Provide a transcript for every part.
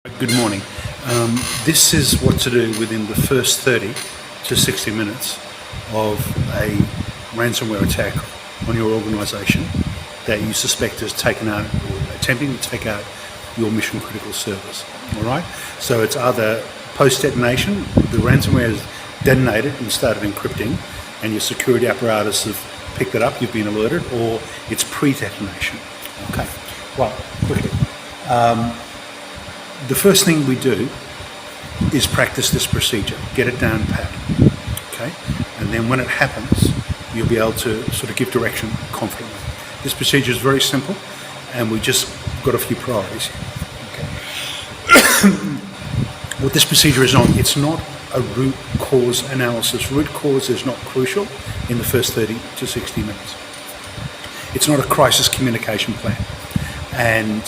Good morning. This is what to do within the first 30 to 60 minutes of a ransomware attack on your organisation that you suspect has taken out or attempting to take out your mission critical servers. All right. So it's either post detonation, the ransomware has detonated and started encrypting, and your security apparatus have picked it up. You've been alerted, or it's pre-detonation. Okay. Well, quickly. The first thing we do is practice this procedure, get it down pat, okay? And then when it happens, you'll be able to sort of give direction confidently. This procedure is very simple, and we just got a few priorities here, okay? What this procedure is on, it's not a root cause analysis. Root cause is not crucial in the first 30 to 60 minutes. It's not a crisis communication plan, and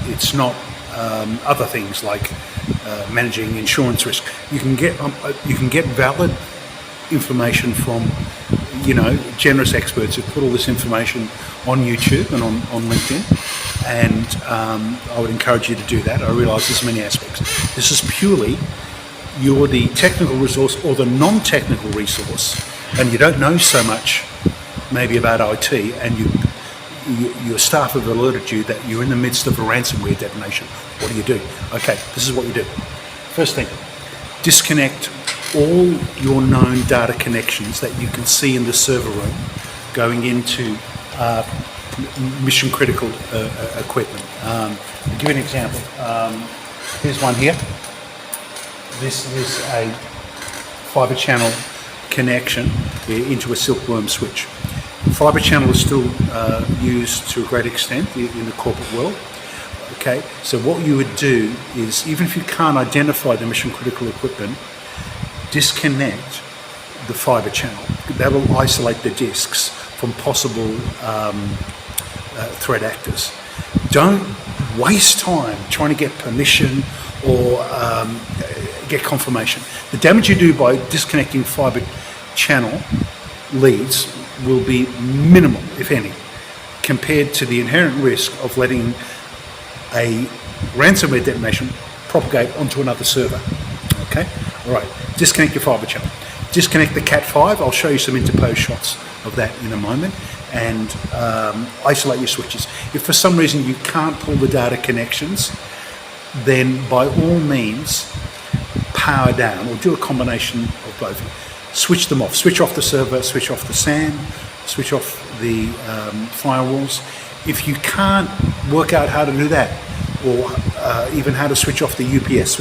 it's not other things like managing insurance risk. You can get valid information from generous experts who put all this information on YouTube and on LinkedIn, and I would encourage you to do that. I realise there's many aspects. This is purely you're the technical resource or the non-technical resource, and you don't know so much maybe about IT, and your staff have alerted you that you're in the midst of a ransomware detonation. What do you do? Okay, this is what you do. First thing, disconnect all your known data connections that you can see in the server room going into mission critical equipment. I'll give you an example. Here's one here. This is a fiber channel connection into a silkworm switch. Fibre channel is still used to a great extent in the corporate world. Okay, so what you would do is, even if you can't identify the mission critical equipment, disconnect the fibre channel. That will isolate the disks from possible threat actors. Don't waste time trying to get permission or get confirmation. The damage you do by disconnecting fibre channel leads will be minimal, if any, compared to the inherent risk of letting a ransomware detonation propagate onto another server. Okay? All right. Disconnect your fiber channel. Disconnect the Cat5. I'll show you some interposed shots of that in a moment. And isolate your switches. If for some reason you can't pull the data connections, then by all means, power down or do a combination of both. Switch them off. Switch off the server, switch off the SAN, switch off the firewalls. If you can't work out how to do that, or even how to switch off the UPS,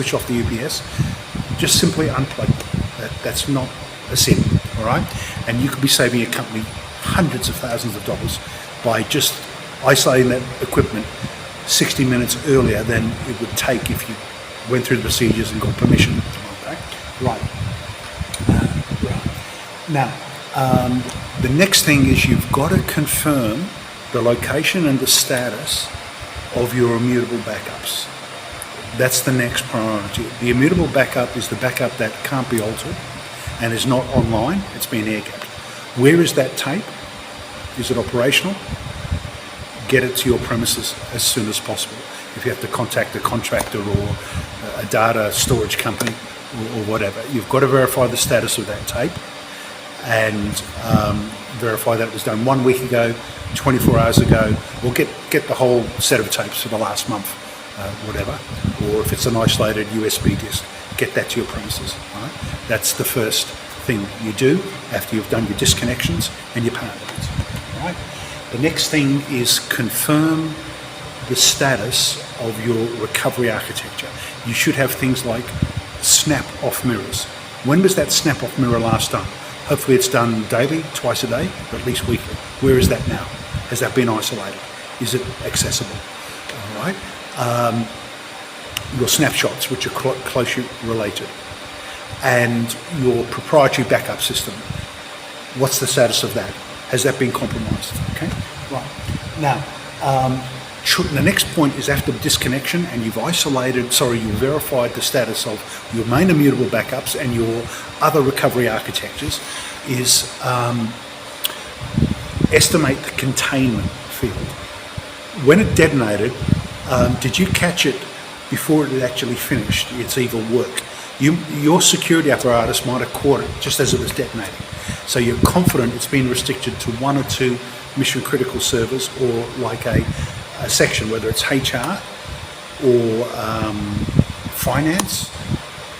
just simply unplug it. That's not a sin, all right? And you could be saving your company hundreds of thousands of dollars by just isolating that equipment 60 minutes earlier than it would take if you went through the procedures and got permission. Okay? Right. Now, the next thing is you've got to confirm the location and the status of your immutable backups. That's the next priority. The immutable backup is the backup that can't be altered and is not online. It's been air-gapped. Where is that tape? Is it operational? Get it to your premises as soon as possible. If you have to contact a contractor or a data storage company or whatever, you've got to verify the status of that tape and verify that it was done 1 week ago, 24 hours ago, or get the whole set of tapes for the last month, whatever. Or if it's an isolated USB disk, get that to your premises. Right? That's the first thing you do after you've done your disconnections and your power downs. Right? The next thing is confirm the status of your recovery architecture. You should have things like snap-off mirrors. When was that snap-off mirror last done? Hopefully it's done daily, twice a day, or at least weekly. Where is that now? Has that been isolated? Is it accessible? All right. Your snapshots, which are closely related, and your proprietary backup system. What's the status of that? Has that been compromised? Okay. Right. Now, the next point is after disconnection and you've verified the status of your main immutable backups and your other recovery architectures, is estimate the containment field. When it detonated, did you catch it before it had actually finished its evil work. Your security apparatus might have caught it just as it was detonating. So you're confident it's been restricted to one or two mission critical servers, or like a section, whether it's HR or finance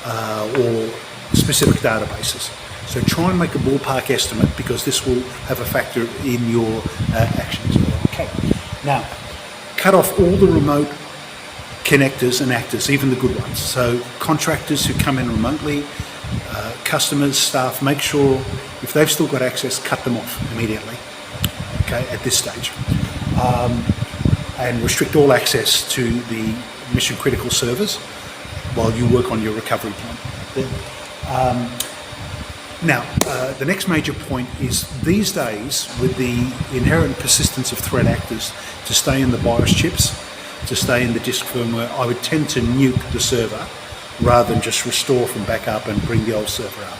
or specific databases. So try and make a ballpark estimate, because this will have a factor in your actions. Okay. Now, cut off all the remote connectors and actors, even the good ones. So contractors who come in remotely, customers, staff, make sure if they've still got access, cut them off immediately, okay, at this stage. And restrict all access to the mission critical servers while you work on your recovery plan. Now, the next major point is, these days, with the inherent persistence of threat actors to stay in the BIOS chips, to stay in the disk firmware, I would tend to nuke the server rather than just restore from backup and bring the old server up.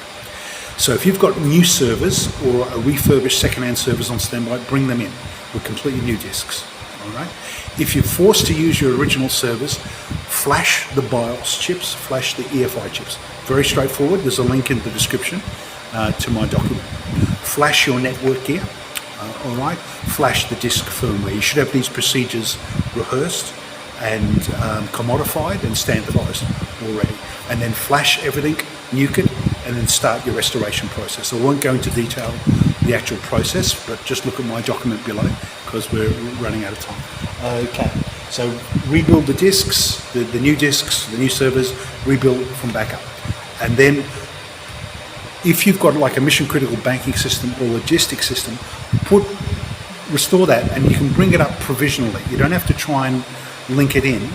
So if you've got new servers or a refurbished second-hand servers on standby, bring them in with completely new disks. All right. If you're forced to use your original servers, flash the BIOS chips, flash the EFI chips. Very straightforward. There's a link in the description to my document. Flash your network gear. All right. Flash the disk firmware. You should have these procedures rehearsed and commodified and standardized already. And then flash everything, nuke it, and then start your restoration process. I won't go into detail the actual process, but just look at my document below, because we're running out of time. Okay, so rebuild the disks, the new disks, the new servers, rebuild from backup. And then if you've got like a mission critical banking system or logistics system, restore that, and you can bring it up provisionally. You don't have to try and link it in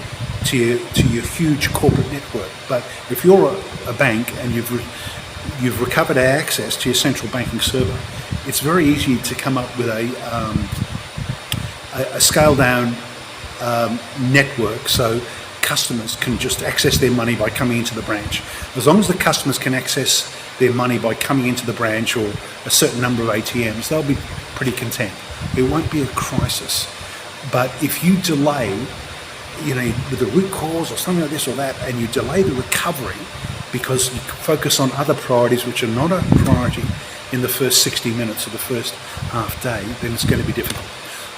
to your huge corporate network. But if you're a bank and you've recovered access to your central banking server, it's very easy to come up with a scaled down network, so customers can just access their money by coming into the branch. As long as the customers can access their money by coming into the branch or a certain number of ATMs, they'll be pretty content. It won't be a crisis. But if you delay, with the root cause or something like this or that, and you delay the recovery because you focus on other priorities which are not a priority in the first 60 minutes of the first half day, then it's going to be difficult.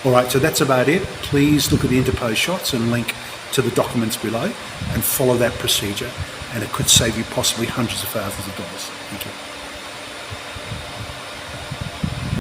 All right, so that's about it. Please look at the interposed shots and link to the documents below and follow that procedure, and it could save you possibly hundreds of thousands of dollars. Thank you.